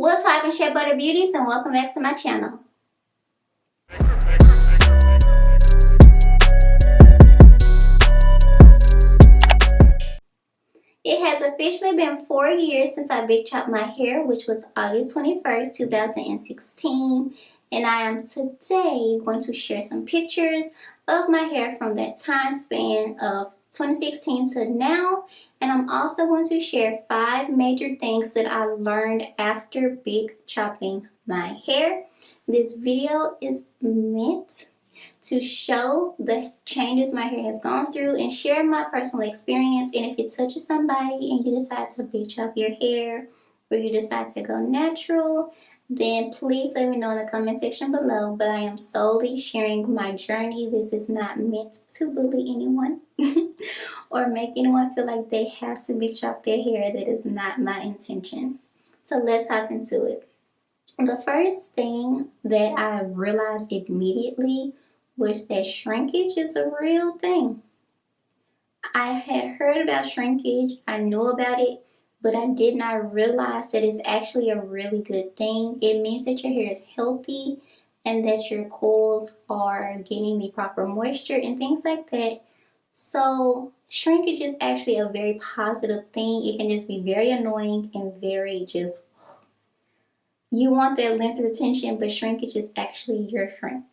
What's poppin', Shea Butter Beauties, and welcome back to my channel. It has officially been 4 years since I big chopped my hair, which was August 21st, 2016. And I am today going to share some pictures of my hair from that time span of 2016 to now. And I'm also going to share 5 major things that I learned after big chopping my hair. This video is meant to show the changes my hair has gone through and share my personal experience. And if it touches somebody and you decide to big chop your hair or you decide to go natural, then please let me know in the comment section below. But I am solely sharing my journey. This is not meant to bully anyone or make anyone feel like they have to big chop their hair. That is not my intention. So let's hop into it. The first thing that I realized immediately was that shrinkage is a real thing. I had heard about shrinkage, I knew about it, but I did not realize that it's actually a really good thing. It means that your hair is healthy and that your coils are getting the proper moisture and things like that. So shrinkage is actually a very positive thing. It can just be very annoying and very just, you want that length retention, but shrinkage is actually your friend.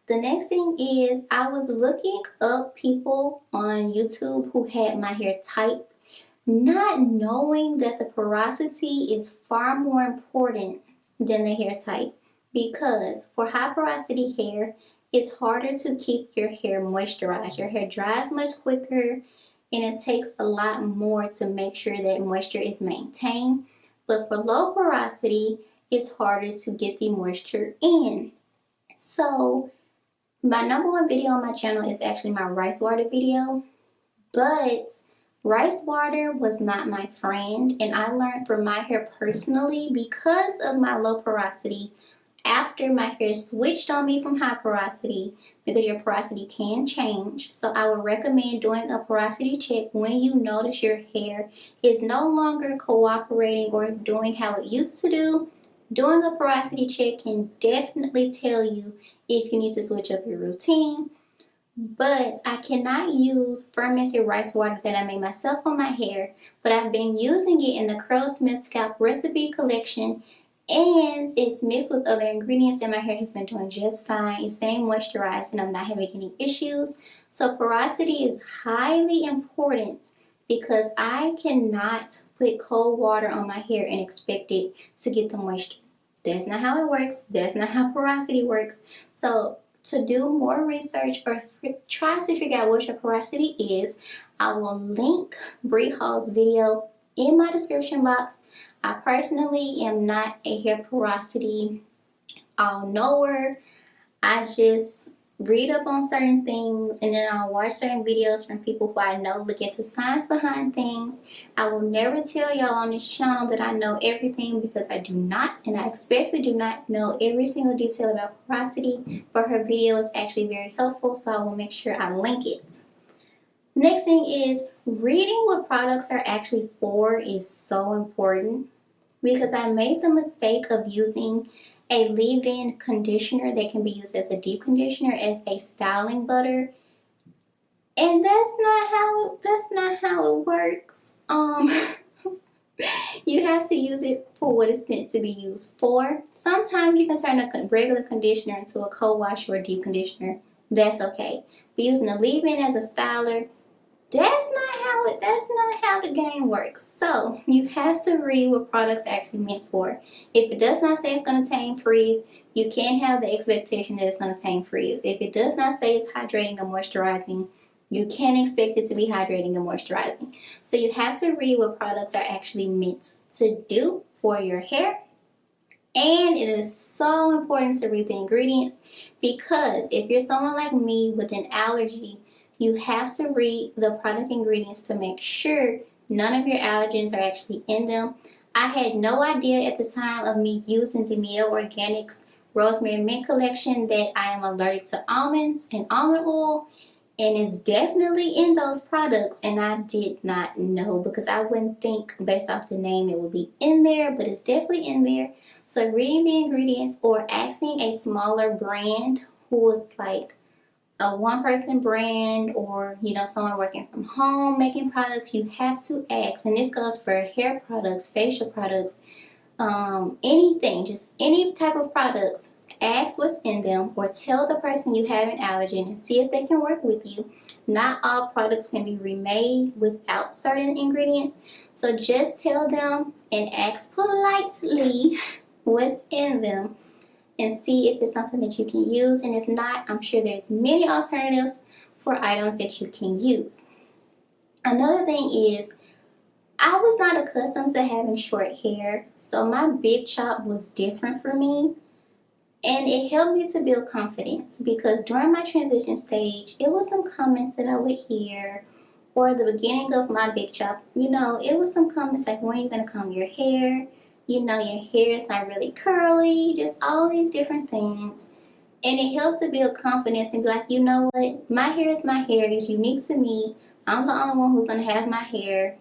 The next thing is I was looking up people on YouTube who had my hair tight, not knowing that the porosity is far more important than the hair type, because for high porosity hair, it's harder to keep your hair moisturized. Your hair dries much quicker and it takes a lot more to make sure that moisture is maintained. But for low porosity, it's harder to get the moisture in. So my number one video on my channel is actually my rice water video, but rice water was not my friend, and I learned for my hair personally, because of my low porosity, after my hair switched on me from high porosity, because your porosity can change. So I would recommend doing a porosity check when you notice your hair is no longer cooperating or doing how it used to do. Doing a porosity check can definitely tell you if you need to switch up your routine. But I cannot use fermented rice water that I made myself on my hair, but I've been using it in the Curlsmith Scalp Recipe Collection, and it's mixed with other ingredients, and my hair has been doing just fine. It's staying moisturized and I'm not having any issues. So porosity is highly important, because I cannot put cold water on my hair and expect it to get the moisture. That's not how it works. That's not how porosity works. So to do more research or try to figure out what your porosity is, I will link Bree Hall's video in my description box. I personally am not a hair porosity all-knower. I just read up on certain things, and then I'll watch certain videos from people who I know look at the science behind things. I will never tell y'all on this channel that I know everything, because I do not, and I especially do not know every single detail about porosity, but her video is actually very helpful, so I will make sure I link it. Next thing is, reading what products are actually for is so important, because I made the mistake of using a leave-in conditioner that can be used as a deep conditioner, as a styling butter, and that's not how it works. You have to use it for what it's meant to be used for. Sometimes you can turn a regular conditioner into a co-wash or a deep conditioner. That's okay. But using a leave-in as a styler, that's not how the game works. So you have to read what products are actually meant for. If it does not say it's going to tame freeze, you can't have the expectation that it's going to tame freeze. If it does not say it's hydrating or moisturizing, you can't expect it to be hydrating and moisturizing. So you have to read what products are actually meant to do for your hair. And it is so important to read the ingredients, because if you're someone like me with an allergy, you have to read the product ingredients to make sure none of your allergens are actually in them. I had no idea at the time of me using the Mielle Organics Rosemary Mint Collection that I am allergic to almonds and almond oil. and it's definitely in those products, and I did not know because I wouldn't think based off the name it would be in there, but it's definitely in there. So reading the ingredients or asking a smaller brand who is like a one person brand, or someone working from home making products, you have to ask. And this goes for hair products, facial products, anything, just any type of products. Ask what's in them, or tell the person you have an allergen and see if they can work with you. Not all products can be remade without certain ingredients, so just tell them and ask politely what's in them and see if it's something that you can use. And if not, I'm sure there's many alternatives for items that you can use. Another thing is, I was not accustomed to having short hair, so my big chop was different for me. And it helped me to build confidence because during my transition stage, it was some comments that I would hear, or the beginning of my big chop, it was some comments like, when are you going to comb your hair? Your hair is not really curly, just all these different things. And it helps to build confidence and be like, you know what? My hair is my hair. It's unique to me. I'm the only one who's going to have my hair.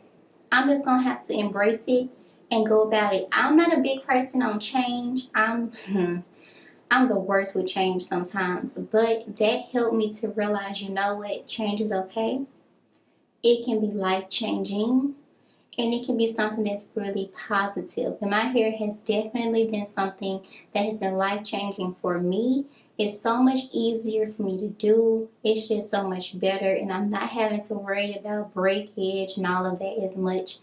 I'm just going to have to embrace it and go about it. I'm not a big person on change. I'm the worst with change sometimes, but that helped me to realize, you know what? Change is okay. It can be life-changing, and it can be something that's really positive. And my hair has definitely been something that has been life-changing for me. It's so much easier for me to do. It's just so much better, and I'm not having to worry about breakage and all of that as much,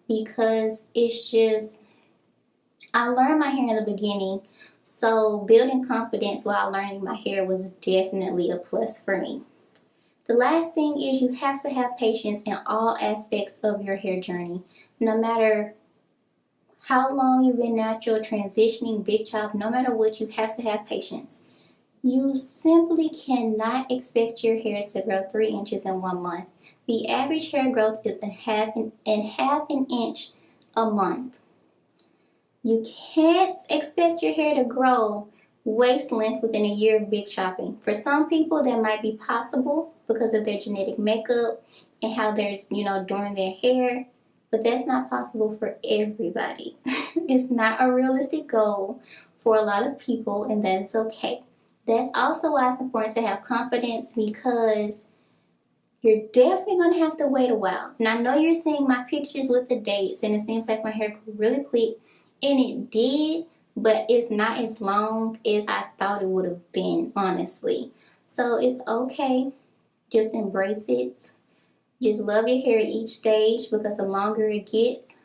because it's just, I learned my hair in the beginning, so building confidence while learning my hair was definitely a plus for me. The last thing is, you have to have patience in all aspects of your hair journey. No matter how long you've been natural, transitioning, big chop, no matter what, you have to have patience. You simply cannot expect your hairs to grow 3 inches in 1 month. The average hair growth is half an inch a month. You can't expect your hair to grow waist length within a year of big chopping. For some people, that might be possible because of their genetic makeup and how they're, doing their hair, but that's not possible for everybody. It's not a realistic goal for a lot of people, and that's okay. That's also why it's important to have confidence, because you're definitely going to have to wait a while. And I know you're seeing my pictures with the dates, and it seems like my hair grew really quick, and it did, but it's not as long as I thought it would have been, honestly. So it's okay. Just embrace it. Just love your hair at each stage, because the longer it gets,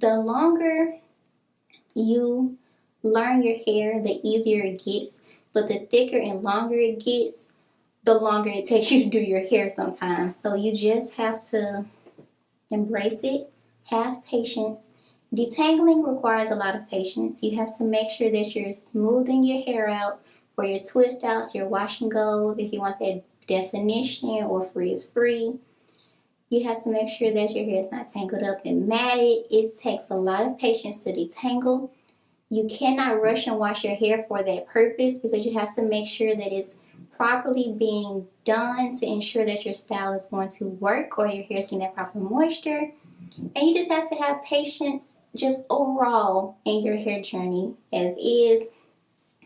the longer you learn your hair, the easier it gets. But the thicker and longer it gets, the longer it takes you to do your hair sometimes. So you just have to embrace it, have patience. Detangling requires a lot of patience. You have to make sure that you're smoothing your hair out for your twist outs, your wash and go, if you want that definition, or frizz free. You have to make sure that your hair is not tangled up and matted. It takes a lot of patience to detangle. You cannot rush and wash your hair for that purpose, because you have to make sure that it's properly being done to ensure that your style is going to work, or your hair is getting that proper moisture. And you just have to have patience just overall in your hair journey as is.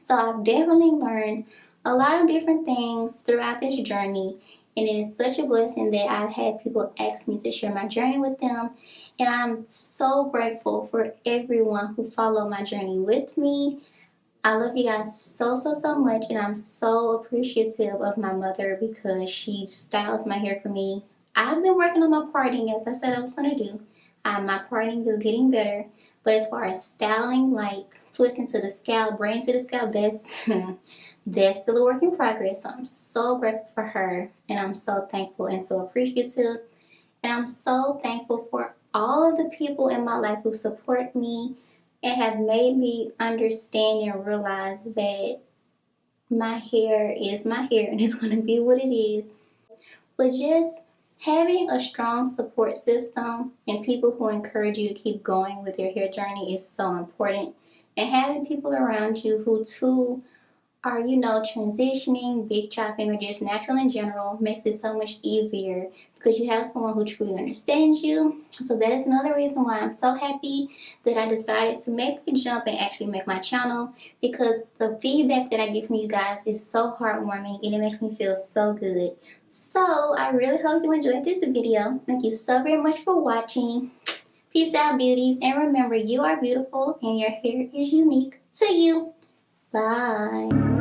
So I've definitely learned a lot of different things throughout this journey, and it is such a blessing that I've had people ask me to share my journey with them. And I'm so grateful for everyone who followed my journey with me. I love you guys so, so, so much, and I'm so appreciative of my mother because she styles my hair for me. I've been working on my parting, as I said I was going to do. My parting is getting better, but as far as styling, like twisting to the scalp, braiding to the scalp, that's that's still a work in progress. So I'm so grateful for her, and I'm so thankful and so appreciative. And I'm so thankful for all of the people in my life who support me and have made me understand and realize that my hair is my hair and it's going to be what it is. But just having a strong support system and people who encourage you to keep going with your hair journey is so important. And having people around you who too are, you know, transitioning, big chopping, or just natural in general, makes it so much easier because you have someone who truly understands you. So that is another reason why I'm so happy that I decided to make the jump and actually make my channel, because the feedback that I get from you guys is so heartwarming and it makes me feel so good. So I really hope you enjoyed this video. Thank you so very much for watching. Peace out, beauties, and remember, you are beautiful and your hair is unique to you. Bye.